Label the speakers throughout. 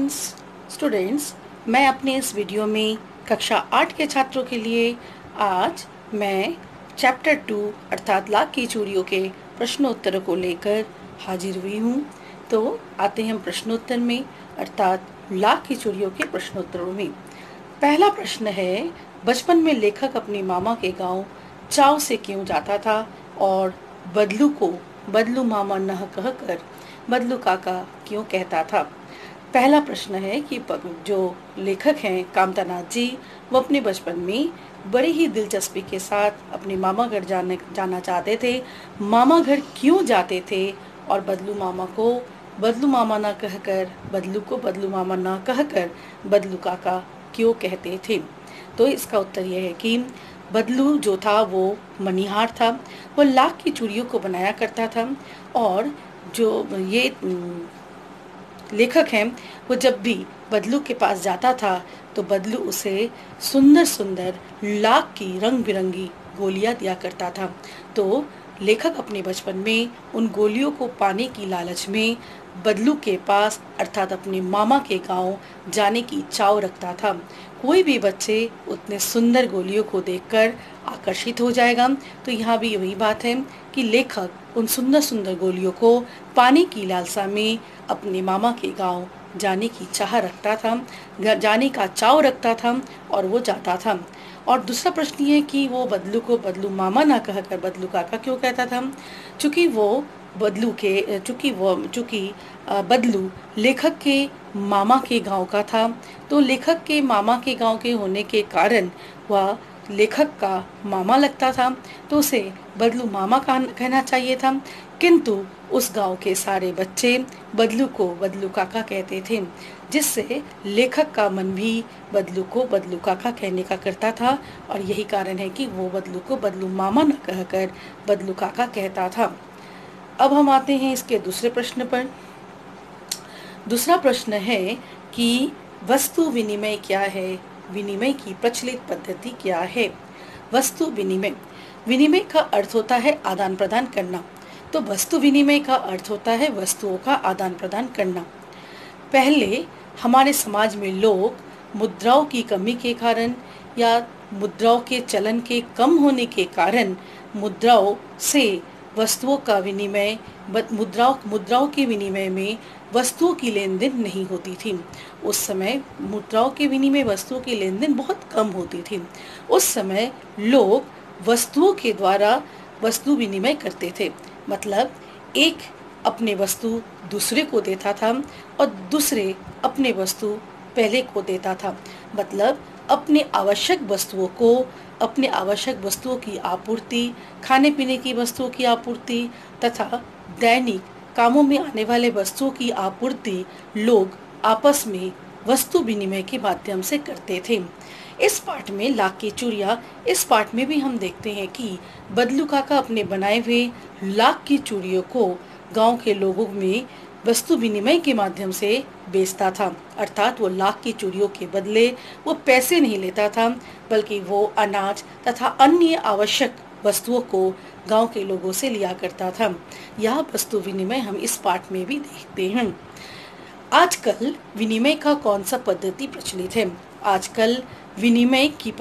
Speaker 1: Afternoon students. मैं अपने इस वीडियो में कक्षा 8 के छात्रों के लिए आज मैं चैप्टर 2 अर्थात लाख की चूड़ियों के प्रश्नोत्तरों को लेकर हाजिर हुई हूँ। तो आते हैं हम प्रश्नोत्तर में अर्थात लाख की चूड़ियों के प्रश्नोत्तरों में। पहला प्रश्न है, बचपन में लेखक अपने मामा के गांव चाव से क्यों जाता था और बदलू को बदलू मामा नह कहकर बदलू काका क्यों कहता था। पहला प्रश्न है कि जो लेखक हैं कामतानाथ जी, वो अपने बचपन में बड़ी ही दिलचस्पी के साथ अपने मामा घर जाना चाहते थे। मामा घर क्यों जाते थे और बदलू मामा को बदलू मामा ना कहकर बदलू को बदलू मामा ना कहकर बदलू काका क्यों कहते थे। तो इसका उत्तर यह है कि बदलू जो था वो मनिहार था, वो लाख की चूड़ियों को बनाया करता था और जो ये लेखक हैं वो जब भी बदलू के पास जाता था तो बदलू उसे सुंदर सुंदर लाख की रंग बिरंगी गोलियां दिया करता था। तो लेखक अपने बचपन में उन गोलियों को पाने की लालच में बदलू के पास अर्थात अपने मामा के गांव जाने की चाव रखता था। कोई भी बच्चे उतने सुंदर गोलियों को देखकर आकर्षित हो जाएगा। तो यहाँ भी वही बात है कि लेखक उन सुंदर सुंदर गोलियों को पाने की लालसा में अपने मामा के गांव जाने की चाह रखता था, जाने का चाव रखता था और वो जाता था। और दूसरा प्रश्न ये कि वो बदलू को बदलू मामा ना कहकर बदलू काका क्यों कहता था। चूंकि बदलू लेखक के मामा के गांव का था, तो लेखक के मामा के गांव के होने के कारण वह लेखक का मामा लगता था, तो उसे बदलू मामा कहना चाहिए था। किंतु उस गांव के सारे बच्चे बदलू को बदलू काका कहते थे, जिससे लेखक का मन भी बदलू को बदलू काका कहने का करता था और यही कारण है कि वो बदलू को बदलू मामा न कहकर बदलू काका कहता था। अब हम आते हैं इसके दूसरे प्रश्न पर। दूसरा प्रश्न है कि वस्तु विनिमय क्या है, विनिमय की प्रचलित पद्धति क्या है। वस्तु विनिमय, विनिमय का अर्थ होता है आदान प्रदान करना, तो वस्तु विनिमय का अर्थ होता है वस्तुओं का आदान प्रदान करना। पहले हमारे समाज में लोग मुद्राओं की कमी के कारण या मुद्राओं के चलन के कम होने के कारण मुद्राओं से वस्तुओं का विनिमय मुद्राओं के विनिमय में वस्तुओं की लेन देन नहीं होती थी। उस समय मुद्राओं के विनिमय वस्तुओं की लेन देन बहुत कम होती थी। उस समय लोग वस्तुओं के द्वारा वस्तु विनिमय करते थे, मतलब एक अपने वस्तु दूसरे को देता था और दूसरे अपने वस्तु पहले को देता था। मतलब अपने आवश्यक वस्तुओं की आपूर्ति, खाने पीने की वस्तुओं की आपूर्ति तथा दैनिक कामों में आने वाले वस्तुओं की आपूर्ति लोग आपस में वस्तु विनिमय के माध्यम से करते थे। इस पाठ में लाख की चूड़ियां, इस पाठ में भी हम देखते हैं कि बदलू काका अपने बनाए हुए लाख की चूड़ियों को गांव के लोगों में वस्तु विनिमय के माध्यम से बेचता था। अर्थात वो लाख की चूड़ियों के बदले वो पैसे नहीं लेता था, बल्कि वो अनाज तथा अन्य आवश्यक वस्तुओं को गांव के लोगों से लिया करता था। यह वस्तु विनिमय हम इस पाठ में भी देखते हैं। आजकल विनिमय का कौन सा पद्धति प्रचलित है। आजकल विनिमय की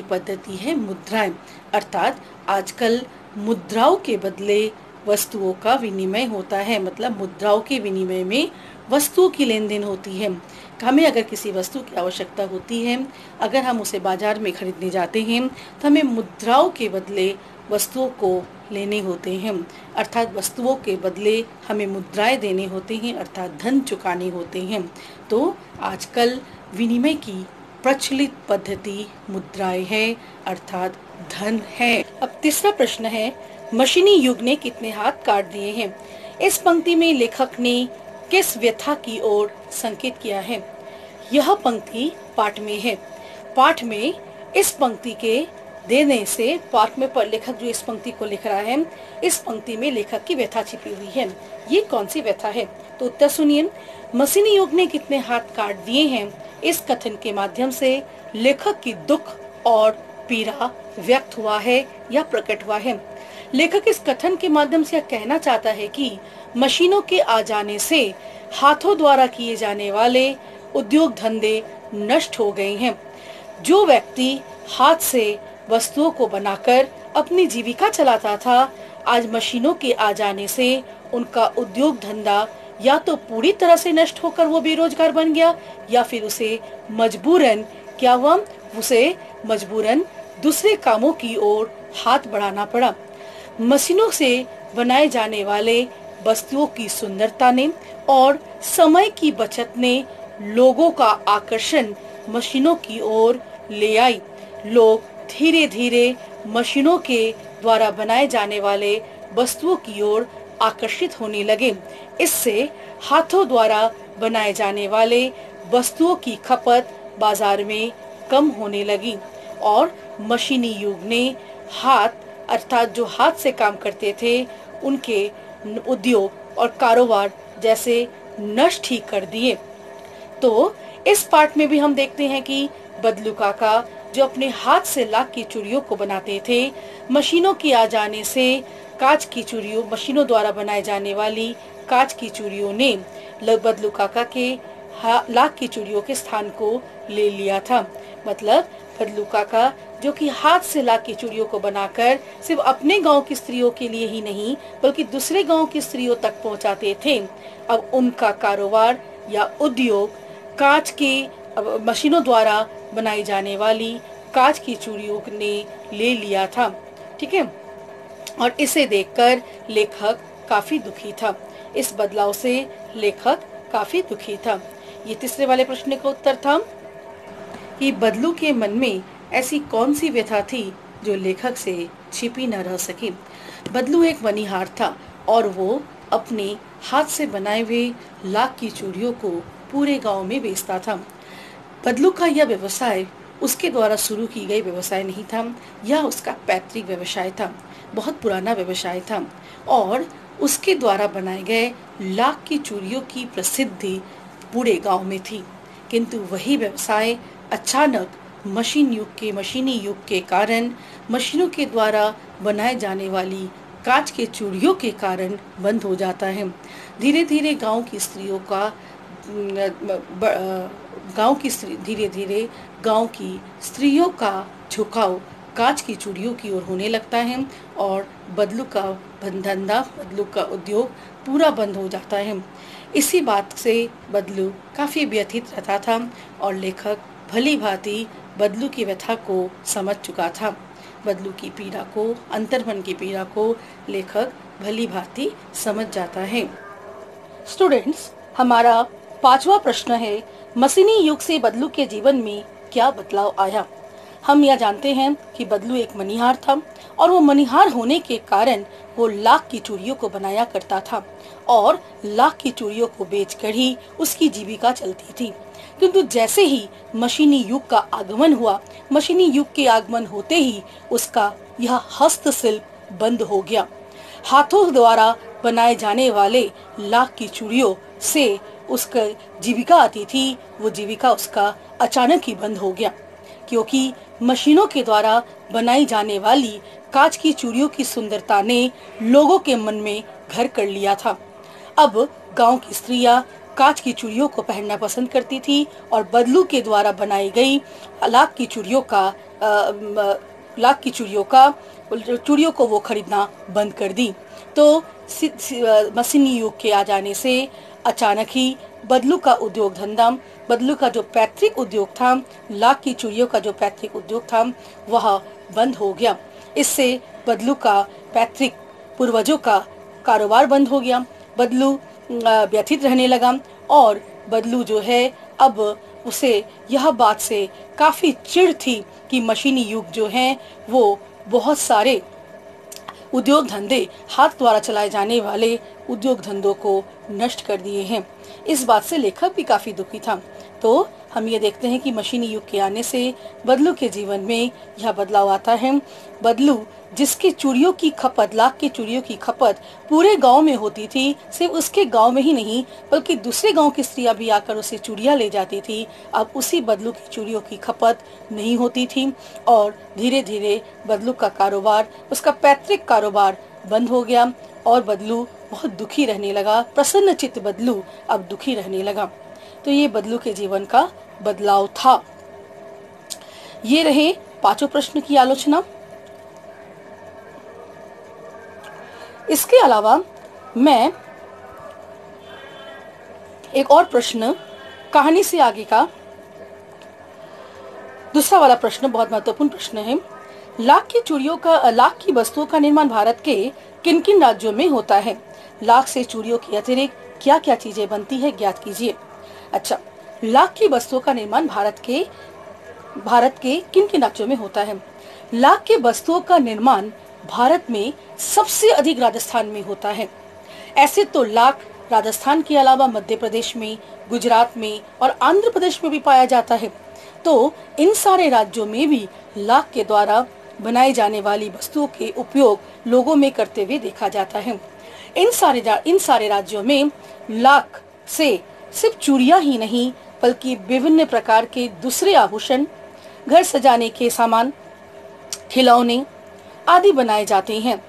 Speaker 1: पद्धति है मुद्राएं, अर्थात आजकल मुद्राओं के बदले वस्तुओं का विनिमय होता है। मतलब मुद्राओं के विनिमय में वस्तुओं की लेन देन होती है। हमें अगर किसी वस्तु की आवश्यकता होती है, अगर हम उसे बाजार में खरीदने जाते हैं तो हमें मुद्राओं के बदले वस्तुओं को लेने होते हैं, अर्थात वस्तुओं के बदले हमें मुद्राएं देने होते हैं, अर्थात धन चुकाने होते हैं। तो आजकल विनिमय की प्रचलित पद्धति मुद्राएं है, अर्थात धन है। अब तीसरा प्रश्न है, मशीनी युग ने कितने हाथ काट दिए हैं। इस पंक्ति में लेखक ने किस व्यथा की ओर संकेत किया है। यह पंक्ति पाठ में है। पाठ में इस पंक्ति के देने से पाठ में लेखक जो इस पंक्ति को लिख रहा है, इस पंक्ति में लेखक की व्यथा छिपी हुई है। ये कौन सी व्यथा है, तो उत्तर सुनिए। मशीनी युग ने कितने हाथ काट दिए हैं, इस कथन के माध्यम से लेखक की दुख और पीड़ा व्यक्त हुआ है या प्रकट हुआ है। लेखक इस कथन के माध्यम से यह कहना चाहता है कि मशीनों के आ जाने से हाथों द्वारा किए जाने वाले उद्योग धंधे नष्ट हो गए हैं। जो व्यक्ति हाथ से वस्तुओं को बनाकर अपनी जीविका चलाता था, आज मशीनों के आ जाने से उनका उद्योग धंधा या तो पूरी तरह से नष्ट होकर वो बेरोजगार बन गया, या फिर उसे मजबूरन क्या हुआ, उसे मजबूरन दूसरे कामों की ओर हाथ बढ़ाना पड़ा। मशीनों से बनाए जाने वाले वस्तुओं की सुंदरता ने और समय की बचत ने लोगों का आकर्षण मशीनों की ओर ले आई। लोग धीरे धीरे मशीनों के द्वारा बनाए जाने वाले वस्तुओं की ओर आकर्षित होने लगे। इससे हाथों द्वारा बनाए जाने वाले वस्तुओं की खपत बाजार में कम होने लगी और मशीनी युग ने हाथ अर्थात जो हाथ से काम करते थे उनके उद्योग और कारोबार जैसे नष्ट ही कर दिए। तो इस पार्ट में भी हम देखते हैं कि बदलू काका जो अपने हाथ से लाख की चूड़ियों को बनाते थे, मशीनों के आ जाने से कांच की चूड़ियों, मशीनों द्वारा बनाए जाने वाली कांच की चूड़ियों ने बदलू काका के लाख की चूड़ियों के स्थान को ले लिया था। मतलब बदलू काका जो कि हाथ से लाख की चूड़ियों को बनाकर सिर्फ अपने गांव की स्त्रियों के लिए ही नहीं बल्कि दूसरे गांव की स्त्रियों तक पहुंचाते थे, अब उनका कारोबार या उद्योग कांच के मशीनों द्वारा बनाई जाने वाली कांच की चूड़ियों ने ले लिया था। ठीक है, और इसे देखकर लेखक काफी दुखी था। इस बदलाव से लेखक काफी दुखी था। ये तीसरे वाले प्रश्न का उत्तर था कि बदलू के मन में ऐसी कौन सी व्यथा थी जो लेखक से छिपी न रह सकी। बदलू एक मनीहार था और वो अपने हाथ से बनाए हुए लाख की चूड़ियों को पूरे गांव में बेचता था। बदलू का यह व्यवसाय उसके द्वारा शुरू की गई व्यवसाय नहीं था, यह उसका पैतृक व्यवसाय था, बहुत पुराना व्यवसाय था और उसके द्वारा बनाए गए लाख की चूड़ियों की प्रसिद्धि पूरे गांव में थी। किंतु वही व्यवसाय अचानक मशीनी युग के कारण, मशीनों के द्वारा बनाए जाने वाली कांच के चूड़ियों के कारण बंद हो जाता है। धीरे धीरे गांव की स्त्रियों का झुकाव कांच की चूड़ियों की ओर होने लगता है और बदलू का धंधा, बदलू का उद्योग पूरा बंद हो जाता है। इसी बात से बदलू काफी व्यथित रहता था और लेखक भली भांति बदलू की व्यथा को समझ चुका था। बदलू की पीड़ा को, अंतर्मन की पीड़ा को लेखक भली भांति समझ जाता है। स्टूडेंट्स, हमारा 5वां प्रश्न है, मशीनी युग से बदलू के जीवन में क्या बदलाव आया। हम यह जानते हैं कि बदलू एक मनीहार था और वो मनीहार होने के कारण वो लाख की चूड़ियों को बनाया करता था और लाख की चूड़ियों को बेचकर ही उसकी जीविका चलती थी। किंतु जैसे ही मशीनी युग का आगमन हुआ, मशीनी युग के आगमन होते ही उसका यह हस्तशिल्प बंद हो गया। हाथों द्वारा बनाए जाने वाले लाख की चूड़ियों से उसका जीविका आती थी, वो जीविका उसका अचानक ही बंद हो गया, क्योंकि मशीनों के द्वारा बनाई जाने वाली कांच की चूड़ियों की सुंदरता ने लोगों के मन में घर कर लिया था। अब गांव की स्त्रियां कांच की चूड़ियों को पहनना पसंद करती थी और बदलू के द्वारा बनाई गई लाख की चूड़ियों को वो खरीदना बंद कर दी। तो मशीनी युग के आ जाने से अचानक ही बदलू का उद्योग धंधा, बदलू का जो पैतृक उद्योग था, लाख की चूड़ियों का जो पैतृक उद्योग था, वह बंद हो गया। इससे बदलू का पैतृक पूर्वजों का कारोबार बंद हो गया। बदलू व्यथित रहने लगा और बदलू जो है अब उसे यह बात से काफी चिढ़ थी कि मशीनी युग जो है वो बहुत सारे उद्योग धंधे, हाथ द्वारा चलाए जाने वाले उद्योग धंधों को नष्ट कर दिए हैं। इस बात से लेखक भी काफी दुखी था। तो हम ये देखते हैं कि मशीनी युग के आने से बदलू के जीवन में यह बदलाव आता है। बदलू जिसकी चूड़ियों की खपत, लाख की चूड़ियों की खपत पूरे गांव में होती थी, सिर्फ उसके गांव में ही नहीं बल्कि दूसरे गांव की स्त्रियां भी आकर उसे चूड़ियां ले जाती थी। अब उसी बदलू की चूड़ियों की खपत नहीं होती थी और धीरे धीरे बदलू का कारोबार, उसका पैतृक कारोबार बंद हो गया और बदलू बहुत दुखी रहने लगा। प्रसन्नचित्त बदलू अब दुखी रहने लगा। तो ये बदलू के जीवन का बदलाव था। ये रहे पांचों प्रश्न की आलोचना। इसके अलावा मैं एक और प्रश्न, कहानी से आगे का दूसरा वाला प्रश्न बहुत महत्वपूर्ण प्रश्न है। लाख की वस्तुओं का निर्माण भारत के किन किन राज्यों में होता है? लाख से चूड़ियों के अतिरिक्त क्या क्या चीजें बनती है, ज्ञात कीजिए। अच्छा, लाख की वस्तुओं का निर्माण भारत के किन किन राज्यों में होता है? लाख की वस्तुओं का निर्माण भारत में सबसे अधिक राजस्थान में होता है। ऐसे तो लाख राजस्थान के अलावा मध्य प्रदेश में, गुजरात में और आंध्र प्रदेश में भी पाया जाता है। तो इन सारे राज्यों में भी लाख के द्वारा बनाई जाने वाली वस्तुओं के उपयोग लोगों में करते हुए देखा जाता है। इन सारे राज्यों में लाख से सिर्फ चूड़ियां ही नहीं बल्कि विभिन्न प्रकार के दूसरे आभूषण, घर सजाने के सामान, खिलौने आदि बनाए जाते हैं।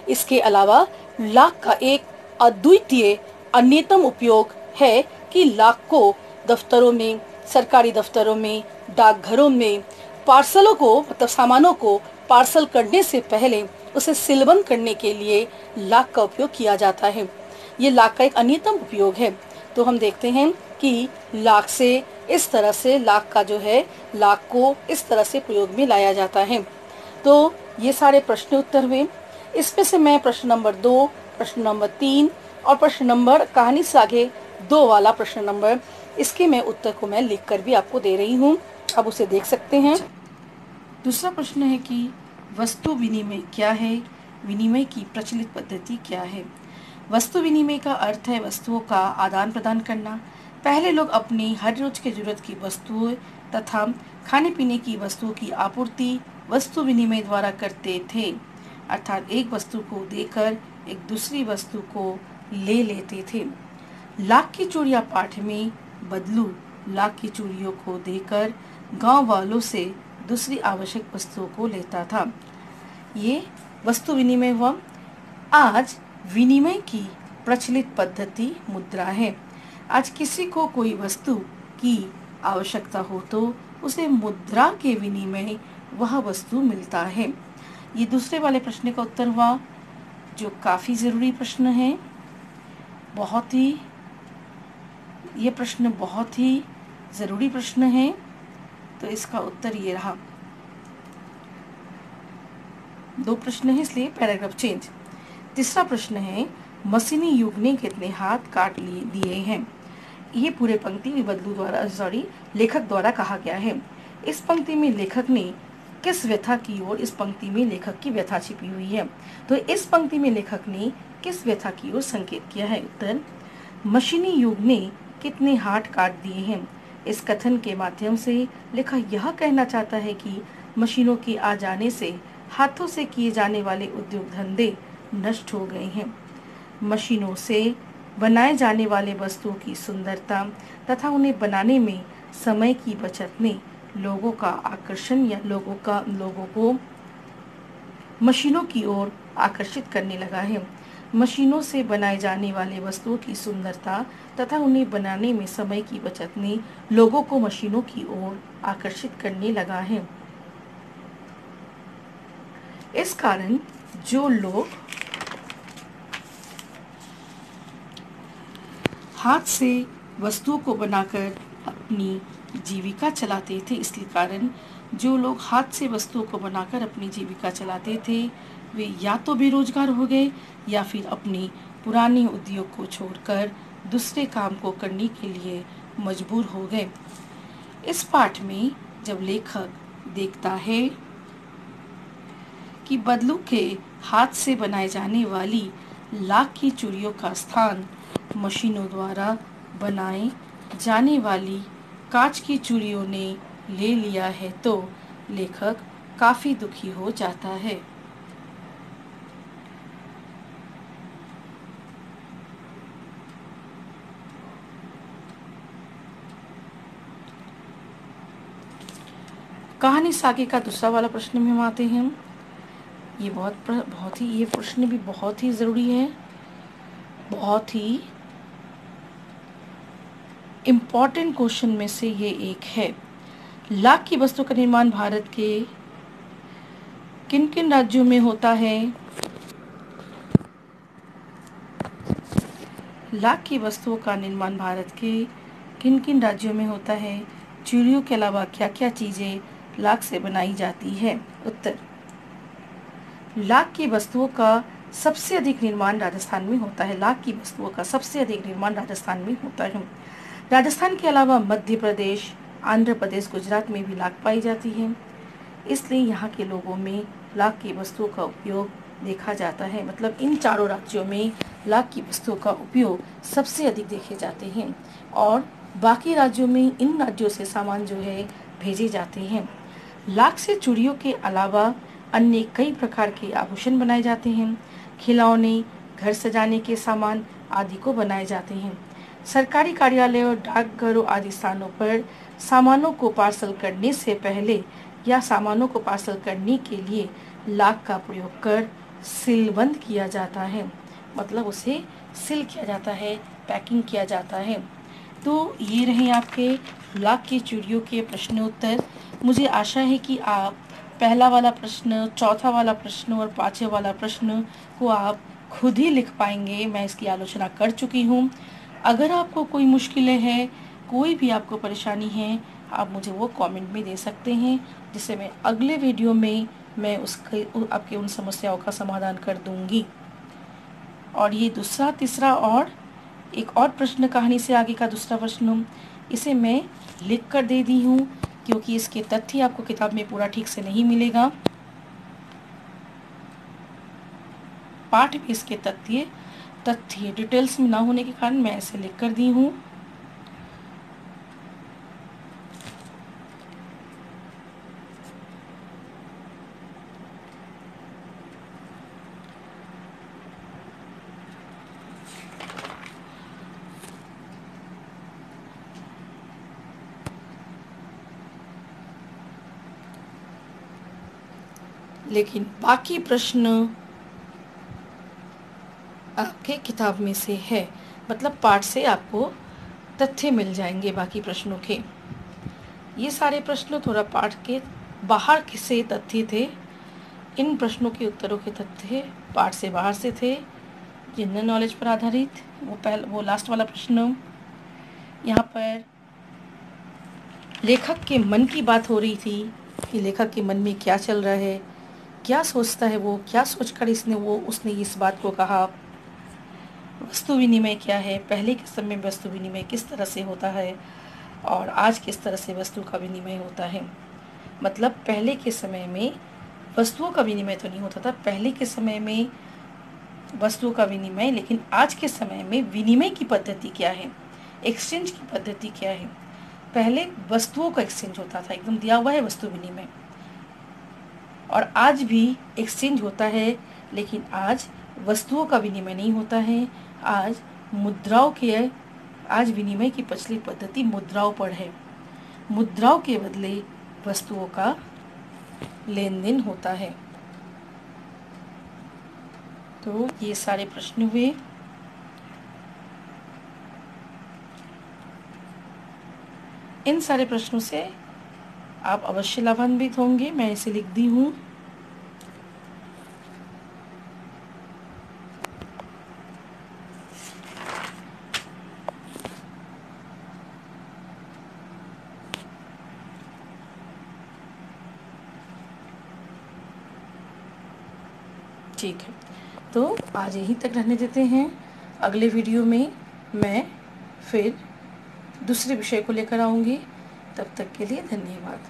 Speaker 1: इसके अलावा लाख का एक अद्वितीय अन्यतम उपयोग है कि लाख को दफ्तरों में, सरकारी दफ्तरों में, डाकघरों में पार्सलों को, मतलब सामानों को पार्सल करने से पहले उसे सीलबंद करने के लिए लाख का उपयोग किया जाता है। ये लाख का एक अन्यतम उपयोग है। तो हम देखते हैं कि लाख को इस तरह से प्रयोग में लाया जाता है। तो ये सारे प्रश्न उत्तर हुए। इसमें से मैं प्रश्न नंबर 2, प्रश्न नंबर 3 और प्रश्न नंबर कहानी से आगे 2 वाला प्रश्न नंबर, इसके मैं उत्तर को मैं लिख कर भी आपको दे रही हूँ, अब उसे देख सकते हैं। दूसरा प्रश्न है कि वस्तु विनिमय क्या है? विनिमय की प्रचलित पद्धति क्या है? वस्तु विनिमय का अर्थ है वस्तुओं का आदान प्रदान करना। पहले लोग अपनी हर रोज की जरूरत की वस्तुएं तथा खाने पीने की वस्तुओं की आपूर्ति वस्तु विनिमय द्वारा करते थे, अर्थात एक वस्तु को देकर एक दूसरी वस्तु को ले लेते थे। लाख की चूड़ियां पाठ में बदलू लाख की चूड़ियों को देकर गांव वालों से दूसरी आवश्यक वस्तुओं को लेता था। ये वस्तु विनिमय हुआ। आज विनिमय की प्रचलित पद्धति मुद्रा है। आज किसी को कोई वस्तु की आवश्यकता हो तो उसे मुद्रा के विनिमय वह वस्तु मिलता है। ये दूसरे वाले प्रश्न का उत्तर हुआ, जो काफी जरूरी प्रश्न है। ये प्रश्न बहुत ही जरूरी प्रश्न है। तो इसका उत्तर ये रहा। 2 प्रश्न है इसलिए पैराग्राफ चेंज। तीसरा प्रश्न है, मशीनी युग ने कितने हाथ काट दिए हैं? ये पूरे पंक्ति लेखक द्वारा कहा गया है। इस पंक्ति में लेखक ने किस व्यथा की ओर, इस पंक्ति में लेखक की व्यथा छिपी हुई है। तो इस पंक्ति में लेखक ने किस व्यथा की ओर संकेत किया है? उत्तर, मशीनी युग ने कितने हाथ काट दिए हैं। इस कथन के माध्यम से लेखक यह कहना चाहता है कि मशीनों के आ जाने से हाथों से किए जाने वाले उद्योग धंधे नष्ट हो गए हैं। मशीनों से बनाए जाने वाले वस्तुओं की सुंदरता तथा उन्हें बनाने में समय की बचत ने लोगों का आकर्षण या लोगों को मशीनों की ओर आकर्षित करने लगा है। मशीनों से बनाए जाने वाले वस्तुओं की सुंदरता तथा उन्हें बनाने में समय की बचत ने लोगों को मशीनों की ओर आकर्षित करने लगा है। इस कारण जो लोग हाथ से वस्तुओं को बनाकर अपनी जीविका चलाते थे, इसलिए कारण जो लोग हाथ से वस्तुओं को बनाकर अपनी जीविका चलाते थे वे या तो बेरोजगार हो गए या फिर अपनी पुरानी उद्योग को छोड़कर दूसरे काम को करने के लिए मजबूर हो गए। इस पाठ में जब लेखक देखता है कि बदलू के हाथ से बनाए जाने वाली लाख की चूड़ियों का स्थान मशीनों द्वारा बनाए जाने वाली कांच की चूड़ियों ने ले लिया है तो लेखक काफी दुखी हो जाता है। कहानी सागे का दूसरा वाला प्रश्न में हम आते हैं। ये बहुत ही ये प्रश्न भी बहुत ही ज़रूरी है, बहुत ही इम्पॉर्टेंट क्वेश्चन में से ये एक है। लाख की वस्तु का निर्माण भारत के किन किन राज्यों में होता है? लाख की वस्तुओं का निर्माण भारत के किन किन राज्यों में होता है? चूड़ियों के अलावा क्या क्या चीजें लाख से बनाई जाती है? उत्तर, लाख की वस्तुओं का सबसे अधिक निर्माण राजस्थान में होता है। लाख की वस्तुओं का सबसे अधिक निर्माण राजस्थान में होता है। राजस्थान के अलावा मध्य प्रदेश, आंध्र प्रदेश, गुजरात में भी लाख पाई जाती है। इसलिए यहाँ के लोगों में लाख की वस्तुओं का उपयोग देखा जाता है। मतलब इन चारों राज्यों में लाख की वस्तुओं का उपयोग सबसे अधिक देखे जाते हैं और बाकी राज्यों में इन राज्यों से सामान जो है भेजे जाते हैं। लाख से चूड़ियों के अलावा अन्य कई प्रकार के आभूषण बनाए जाते हैं। खिलौने, घर सजाने के सामान आदि को बनाए जाते हैं। सरकारी कार्यालय और डाकघरों आदि स्थानों पर सामानों को पार्सल करने से पहले या सामानों को पार्सल करने के लिए लाख का प्रयोग कर सीलबंद किया जाता है। मतलब उसे सील किया जाता है, पैकिंग किया जाता है। तो ये रहे आपके लाख की चूड़ियों के प्रश्नोत्तर। मुझे आशा है कि आप पहला वाला प्रश्न, चौथा वाला प्रश्न और पांचवा वाला प्रश्न को आप खुद ही लिख पाएंगे। मैं इसकी आलोचना कर चुकी हूँ। अगर आपको कोई मुश्किलें हैं, कोई भी आपको परेशानी है, आप मुझे वो कमेंट में दे सकते हैं, जिससे मैं अगले वीडियो में मैं आपके उन समस्याओं का समाधान कर दूंगी। और ये दूसरा, तीसरा और एक और प्रश्न, कहानी से आगे का दूसरा प्रश्न, इसे मैं लिख कर दे दी हूँ क्योंकि इसके तथ्य आपको किताब में पूरा ठीक से नहीं मिलेगा। पाठ में इसके तथ्य डिटेल्स में ना होने के कारण मैं इसे लिख कर दी हूँ। लेकिन बाकी प्रश्न आपके किताब में से है। मतलब पाठ से आपको तथ्य मिल जाएंगे बाकी प्रश्नों के। ये सारे प्रश्न थोड़ा पाठ के बाहर से तथ्य थे। इन प्रश्नों के उत्तरों के तथ्य पाठ से बाहर से थे, जनरल नॉलेज पर आधारित। वो लास्ट वाला प्रश्न, यहाँ पर लेखक के मन की बात हो रही थी कि लेखक के मन में क्या चल रहा है, क्या सोचता है वो, क्या सोचकर उसने इस बात को कहा। वस्तु विनिमय क्या है, पहले के समय में वस्तु विनिमय किस तरह से होता है और आज किस तरह से वस्तु का विनिमय होता है। मतलब पहले के समय में वस्तुओं का विनिमय तो नहीं होता था, पहले के समय में वस्तुओं का विनिमय, लेकिन आज के समय में विनिमय की पद्धति क्या है, एक्सचेंज की पद्धति क्या है। पहले वस्तुओं का एक्सचेंज होता था, एकदम दिया हुआ है वस्तु विनिमय, और आज भी एक्सचेंज होता है, लेकिन आज वस्तुओं का विनिमय नहीं होता है। आज विनिमय की प्रचलित पद्धति मुद्राओं पर है। मुद्राओं के बदले वस्तुओं का लेन देन होता है। तो ये सारे प्रश्न हुए। इन सारे प्रश्नों से आप अवश्य लाभान्वित होंगे। मैं इसे लिख दी हूँ। ठीक है, तो आज यहीं तक रहने देते हैं। अगले वीडियो में मैं फिर दूसरे विषय को लेकर आऊँगी। तब तक के लिए धन्यवाद।